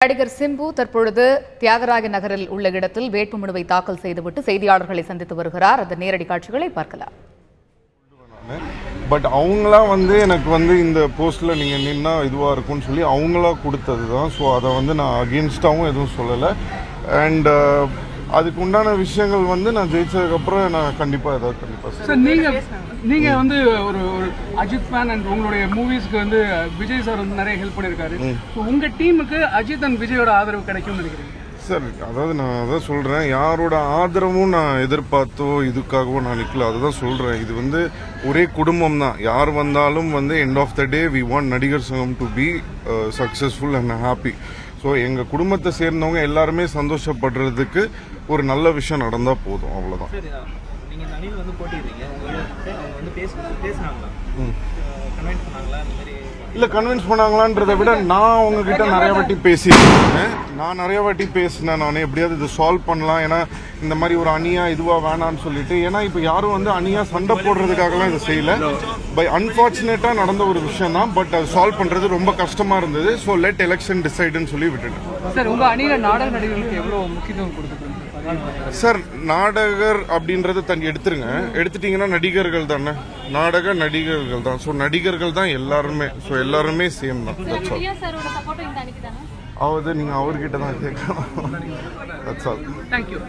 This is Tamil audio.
நடிகர் சிம்பு தற்பொழுது தியாகராய நகரில் உள்ள இடத்தில் வேட்புமனுவை தாக்கல் செய்துவிட்டு செய்தியாளர்களை சந்தித்து வருகிறார். அந்த நேரடி காட்சிகளை பார்க்கலாம். பட் அவங்களா எனக்கு இந்த போஸ்ட்ல நீங்க நின்னா இதுவா இருக்கும்னு சொல்லி அவங்களா கொடுத்தது தான். ஸோ அதை நான் அகெயின்ஸ்டாகவும் எதுவும் சொல்லலை. அண்ட் அதுக்கு உண்டான விஷயங்கள் நான் ஜெயிச்சதுக்கப்புறம் நான் கண்டிப்பாக ஏதாவது கண்டிப்பாக சார். நீங்க ஒரு அஜித் ஃபேன் அண்ட் உங்களுடைய மூவிஸ்க்கு விஜய் சார் நிறைய ஹெல்ப் பண்ணியிருக்காரு. உங்க டீமுக்கு அஜித் அண்ட் விஜயோட ஆதரவு கிடைக்கும்னு நினைக்கிறீங்க சார்? அதாவது நான் அதான் சொல்கிறேன், யாரோட ஆதரவும் நான் எதிர்பார்த்தோ இதுக்காகவோ நான் நிற்கல. அதுதான் சொல்கிறேன், இது ஒரே குடும்பம் தான். யார் வந்தாலும் end of the day we want Nadigar Sangam to be successful and happy. So எங்கள் குடும்பத்தை சேர்ந்தவங்க எல்லாருமே சந்தோஷப்படுறதுக்கு ஒரு நல்ல விஷயம் நடந்தால் போதும், அவ்வளோதான். இல்லை கன்வின்ஸ் பண்ணாங்களான்றதை விட நான் உங்ககிட்ட நிறைய வாட்டி பேசியிருக்கேன். நான் எப்படியாவது இது சால்வ் பண்ணலாம். ஏன்னா இந்த மாதிரி ஒரு அணியா இதுவாக வேணான்னு சொல்லிட்டு, ஏன்னா இப்போ யாரும் அணியா சண்டை போடுறதுக்காகலாம் இதை செய்யல. பை அன்ஃபார்ச்சுனேட்டாக நடந்த ஒரு விஷயம் தான். பட் அது சால்வ் பண்ணுறது ரொம்ப கஷ்டமாக இருந்தது. ஸோ லெட் எலெக்ஷன் டிசைடுன்னு சொல்லி விட்டுட்டேன். சார், உங்கள் அணியில் நாடக நடிகர்களுக்கு எவ்வளோ முக்கியத்துவம் கொடுத்துருக்கீங்க சார்? நாடகர் அப்படின்றத எடுத்துட்டீங்கன்னா நடிகர்கள் தானே, நாடக நடிகர்கள் தான். ஸோ நடிகர்கள் தான் எல்லாருமே. ஸோ எல்லாருமே சேம் தான். நீங்க அவர்கிட்ட தான் கேட்கணும். That's all. Thank you.